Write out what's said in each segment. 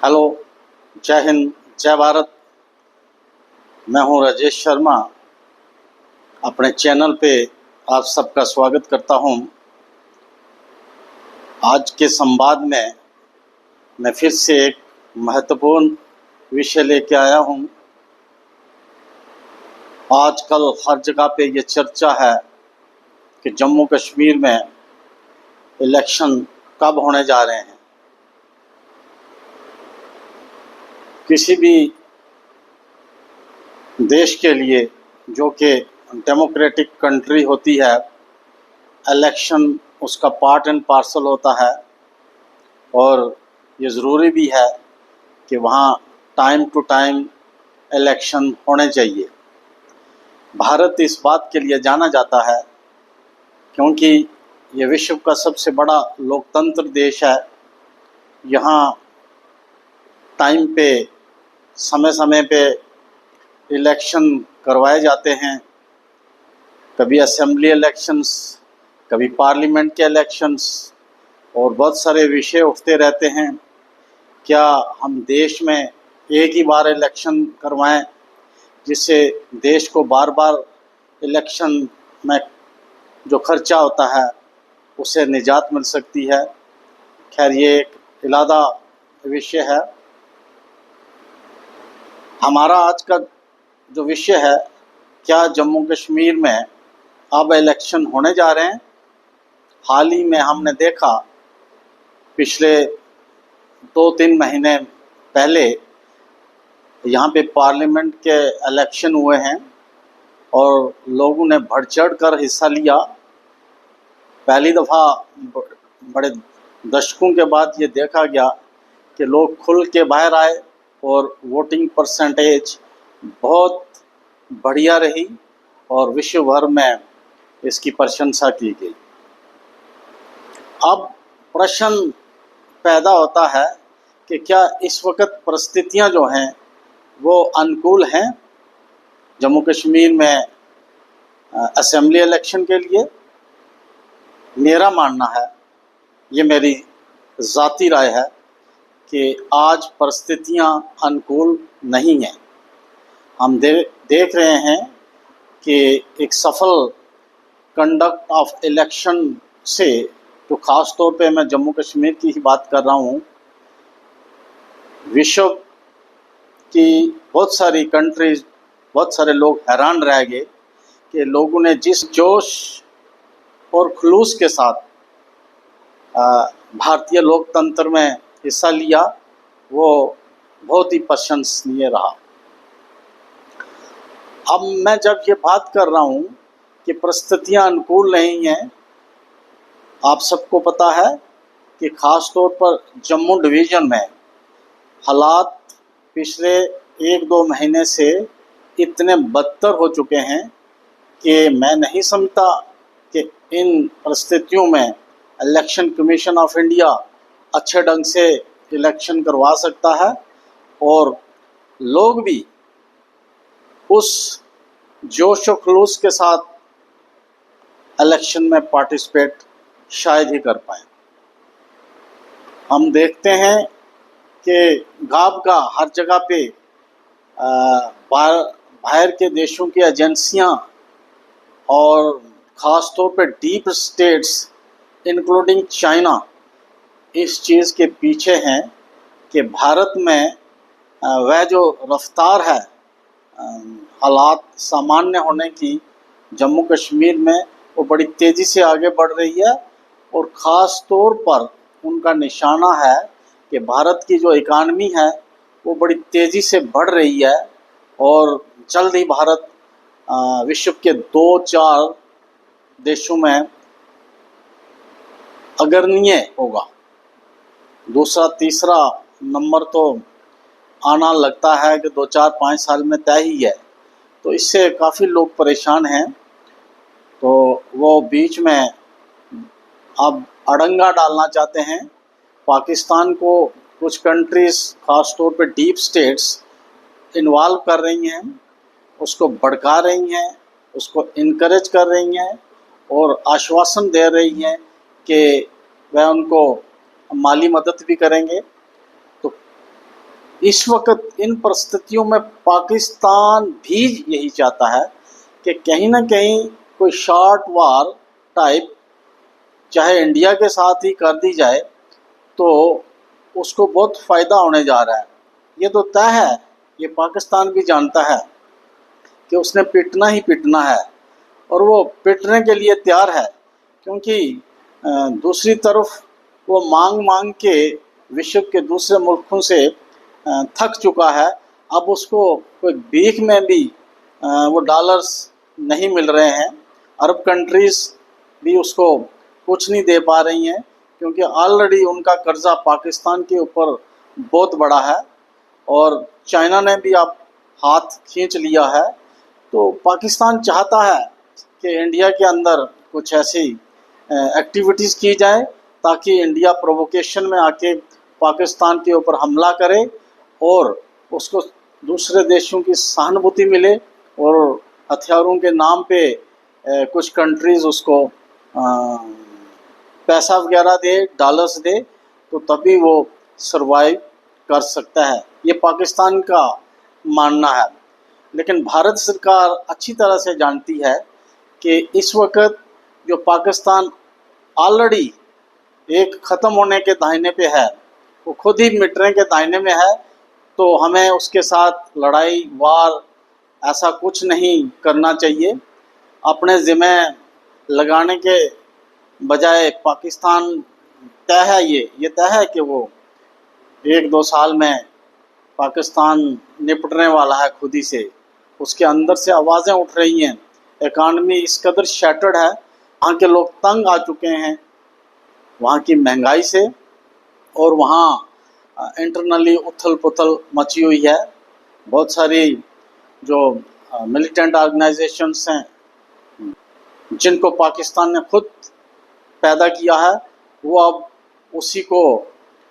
Hello, जय हिंद, जय भारत। मैं हूं राजेश शर्मा। अपने चैनल पे आप सबका स्वागत करता हूं। आज के संवाद में मैं फिर से एक महत्वपूर्ण विषय लेके आया हूं। आजकल हर जगह पे ये चर्चा है कि जम्मू कश्मीर में इलेक्शन कब होने जा रहे हैं। किसी भी देश के लिए जो कि डेमोक्रेटिक कंट्री होती है, इलेक्शन उसका पार्ट एंड पार्सल होता है और ये ज़रूरी भी है कि वहाँ टाइम टू टाइम इलेक्शन होने चाहिए। भारत इस बात के लिए जाना जाता है क्योंकि ये विश्व का सबसे बड़ा लोकतंत्र देश है। यहाँ टाइम पे समय समय पे इलेक्शन करवाए जाते हैं। कभी असेंबली इलेक्शंस, कभी पार्लियामेंट के इलेक्शंस, और बहुत सारे विषय उठते रहते हैं। क्या हम देश में एक ही बार इलेक्शन करवाएं जिससे देश को बार बार इलेक्शन में जो खर्चा होता है उससे निजात मिल सकती है। खैर, ये एक इलादा विषय है। हमारा आज का जो विषय है, क्या जम्मू कश्मीर में अब इलेक्शन होने जा रहे हैं। हाल ही में हमने देखा, पिछले 2-3 महीने पहले यहाँ पे पार्लियामेंट के इलेक्शन हुए हैं और लोगों ने बढ़ चढ़ कर हिस्सा लिया। पहली दफ़ा बड़े दशकों के बाद ये देखा गया कि लोग खुल के बाहर आए और वोटिंग परसेंटेज बहुत बढ़िया रही और विश्व भर में इसकी प्रशंसा की गई। अब प्रश्न पैदा होता है कि क्या इस वक्त परिस्थितियां जो हैं वो अनुकूल हैं जम्मू कश्मीर में असेंबली इलेक्शन के लिए। मेरा मानना है, ये मेरी ज़ाती राय है, कि आज परिस्थितियां अनुकूल नहीं हैं। हम देख रहे हैं कि एक सफल कंडक्ट ऑफ इलेक्शन से, तो ख़ास तौर पे मैं जम्मू कश्मीर की ही बात कर रहा हूँ, विश्व की बहुत सारी कंट्रीज़, बहुत सारे लोग हैरान रह गए कि लोगों ने जिस जोश और खुलूस के साथ भारतीय लोकतंत्र में हिस्सा लिया वो बहुत ही प्रशंसनीय रहा। अब मैं जब ये बात कर रहा हूँ कि परिस्थितियाँ अनुकूल नहीं हैं, आप सबको पता है कि ख़ास तौर पर जम्मू डिवीज़न में हालात पिछले 1-2 महीने से इतने बदतर हो चुके हैं कि मैं नहीं समझता कि इन परिस्थितियों में इलेक्शन कमीशन ऑफ इंडिया अच्छे ढंग से इलेक्शन करवा सकता है और लोग भी उस जोश व खलूस के साथ इलेक्शन में पार्टिसिपेट शायद ही कर पाएँ। हम देखते हैं कि गाँव का हर जगह पे बाहर के देशों की एजेंसियां और ख़ास तौर पे डीप स्टेट्स इंक्लूडिंग चाइना इस चीज़ के पीछे हैं कि भारत में वह जो रफ्तार है हालात सामान्य होने की जम्मू कश्मीर में, वो बड़ी तेज़ी से आगे बढ़ रही है। और ख़ास तौर पर उनका निशाना है कि भारत की जो इकानमी है वो बड़ी तेज़ी से बढ़ रही है और जल्द ही भारत विश्व के 2-4 देशों में अग्रणीय होगा। दूसरा तीसरा नंबर तो आना लगता है कि 2-4-5 साल में तय ही है। तो इससे काफ़ी लोग परेशान हैं। तो वो बीच में अब अड़ंगा डालना चाहते हैं। पाकिस्तान को कुछ कंट्रीज़ ख़ास तौर पे डीप स्टेट्स इन्वॉल्व कर रही हैं, उसको भड़का रही हैं, उसको इनकरेज कर रही हैं और आश्वासन दे रही हैं कि वह उनको माली मदद भी करेंगे। तो इस वक्त इन परिस्थितियों में पाकिस्तान भी यही चाहता है कि कहीं ना कहीं कोई शॉर्ट वार टाइप चाहे इंडिया के साथ ही कर दी जाए तो उसको बहुत फ़ायदा होने जा रहा है। ये तो तय है, ये पाकिस्तान भी जानता है कि उसने पिटना ही पिटना है और वो पिटने के लिए तैयार है, क्योंकि दूसरी तरफ वो मांग मांग के विश्व के दूसरे मुल्कों से थक चुका है। अब उसको कोई भीख में भी वो डॉलर्स नहीं मिल रहे हैं। अरब कंट्रीज़ भी उसको कुछ नहीं दे पा रही हैं, क्योंकि ऑलरेडी उनका कर्जा पाकिस्तान के ऊपर बहुत बड़ा है और चाइना ने भी अब हाथ खींच लिया है। तो पाकिस्तान चाहता है कि इंडिया के अंदर कुछ ऐसी एक्टिविटीज़ की जाए ताकि इंडिया प्रोवोकेशन में आके पाकिस्तान के ऊपर हमला करे और उसको दूसरे देशों की सहानुभूति मिले और हथियारों के नाम पे कुछ कंट्रीज़ उसको पैसा वगैरह दे, डॉलर्स दे, तो तभी वो सरवाइव कर सकता है। ये पाकिस्तान का मानना है। लेकिन भारत सरकार अच्छी तरह से जानती है कि इस वक्त जो पाकिस्तान ऑलरेडी एक ख़त्म होने के दाहिने पे है, वो खुद ही मिटने के दाहिने में है, तो हमें उसके साथ लड़ाई वार ऐसा कुछ नहीं करना चाहिए। अपने ज़िम्मे लगाने के बजाय पाकिस्तान तय है, ये तय है कि वो 1-2 साल में पाकिस्तान निपटने वाला है खुद ही से। उसके अंदर से आवाज़ें उठ रही हैं, इकानमी इस कदर शैटर्ड है, वहाँ के लोग तंग आ चुके हैं वहाँ की महंगाई से, और वहाँ इंटरनली उथल पुथल मची हुई है। बहुत सारी जो मिलिटेंट ऑर्गेनाइजेशंस हैं जिनको पाकिस्तान ने खुद पैदा किया है, वो अब उसी को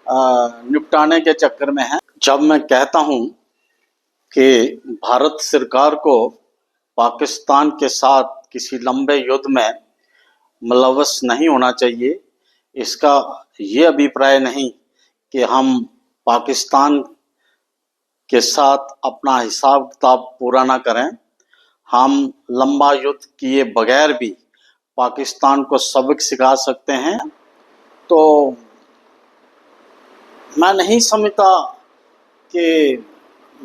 निपटाने के चक्कर में है। जब मैं कहता हूँ कि भारत सरकार को पाकिस्तान के साथ किसी लंबे युद्ध में मुलव्वस नहीं होना चाहिए, इसका ये अभिप्राय नहीं कि हम पाकिस्तान के साथ अपना हिसाब किताब पूरा ना करें। हम लंबा युद्ध किए बगैर भी पाकिस्तान को सबक सिखा सकते हैं। तो मैं नहीं समझता कि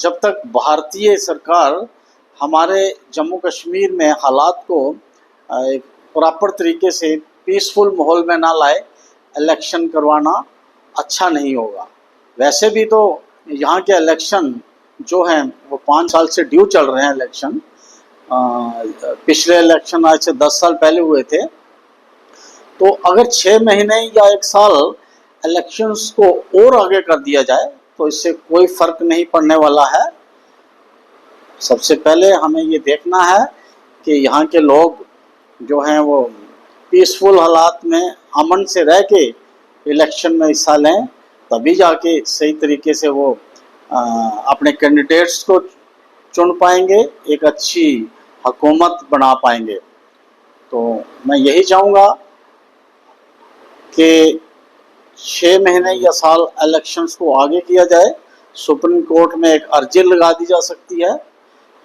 जब तक भारतीय सरकार हमारे जम्मू कश्मीर में हालात को एक प्रॉपर तरीके से पीसफुल माहौल में ना लाए, इलेक्शन करवाना अच्छा नहीं होगा। वैसे भी तो यहाँ के इलेक्शन जो हैं वो 5 साल से ड्यू चल रहे हैं इलेक्शन। पिछले इलेक्शन आज से 10 साल पहले हुए थे। तो अगर 6 महीने या 1 साल इलेक्शंस को और आगे कर दिया जाए तो इससे कोई फ़र्क नहीं पड़ने वाला है। सबसे पहले हमें ये देखना है कि यहाँ के लोग जो हैं वो पीसफुल हालात में अमन से रह के इलेक्शन में हिस्सा लें, तभी जाके सही तरीके से वो अपने कैंडिडेट्स को चुन पाएंगे, एक अच्छी हुकूमत बना पाएंगे। तो मैं यही चाहूँगा कि 6 महीने या साल इलेक्शंस को आगे किया जाए। सुप्रीम कोर्ट में एक अर्जी लगा दी जा सकती है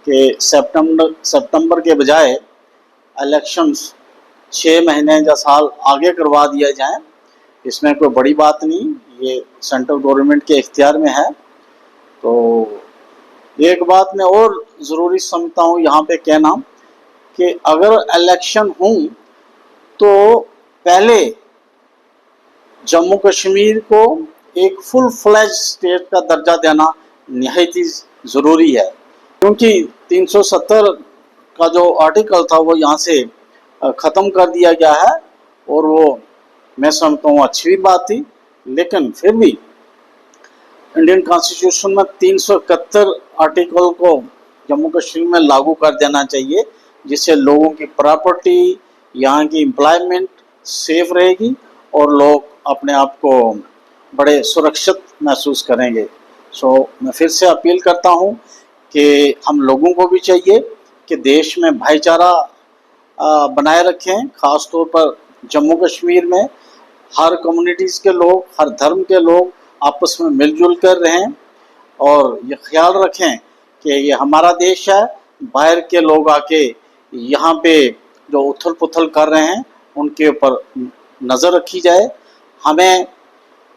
कि सितंबर के बजाय इलेक्शंस 6 महीने या साल आगे करवा दिया जाए। इसमें कोई बड़ी बात नहीं, ये सेंट्रल गवर्नमेंट के इख्तियार में है। तो एक बात मैं और ज़रूरी समझता हूँ यहाँ पे कहना कि अगर इलेक्शन हों तो पहले जम्मू कश्मीर को एक फुल फ्लैज स्टेट का दर्जा देना निहायत ही ज़रूरी है, क्योंकि 370 का जो आर्टिकल था वो यहाँ से ख़त्म कर दिया गया है और वो मैं समझता हूँ अच्छी भी बात थी। लेकिन फिर भी इंडियन कॉन्स्टिट्यूशन में 371 आर्टिकल को जम्मू कश्मीर में लागू कर देना चाहिए, जिससे लोगों की प्रॉपर्टी, यहाँ की एम्प्लॉयमेंट सेफ रहेगी और लोग अपने आप को बड़े सुरक्षित महसूस करेंगे। मैं फिर से अपील करता हूँ कि हम लोगों को भी चाहिए कि देश में भाईचारा बनाए रखें। ख़ास तौर पर जम्मू कश्मीर में हर कम्युनिटीज़ के लोग, हर धर्म के लोग आपस में मिलजुल कर रहें और ये ख्याल रखें कि ये हमारा देश है, बाहर के लोग आके यहाँ पे जो उथल पुथल कर रहे हैं उनके ऊपर नज़र रखी जाए। हमें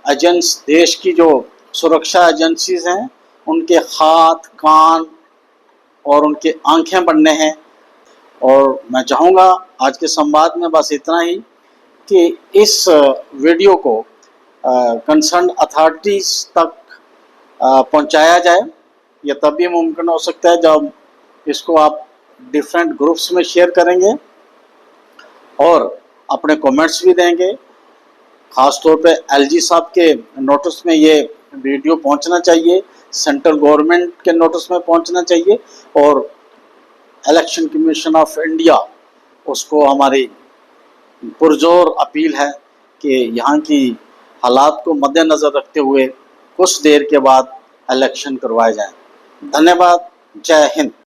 देश की जो सुरक्षा एजेंसीज हैं उनके हाथ, कान और उनके आंखें बनने हैं। और मैं चाहूँगा आज के संवाद में बस इतना ही कि इस वीडियो को कंसर्न अथॉरिटीज़ तक पहुंचाया जाए। यह तभी मुमकिन हो सकता है जब इसको आप डिफरेंट ग्रुप्स में शेयर करेंगे और अपने कमेंट्स भी देंगे। ख़ास तौर पे एलजी साहब के नोटिस में ये वीडियो पहुंचना चाहिए, सेंट्रल गवर्नमेंट के नोटिस में पहुंचना चाहिए और इलेक्शन कमीशन ऑफ इंडिया उसको हमारी पुरजोर अपील है कि यहाँ की हालात को मद्देनज़र रखते हुए कुछ देर के बाद इलेक्शन करवाए जाएं। धन्यवाद। जय हिंद।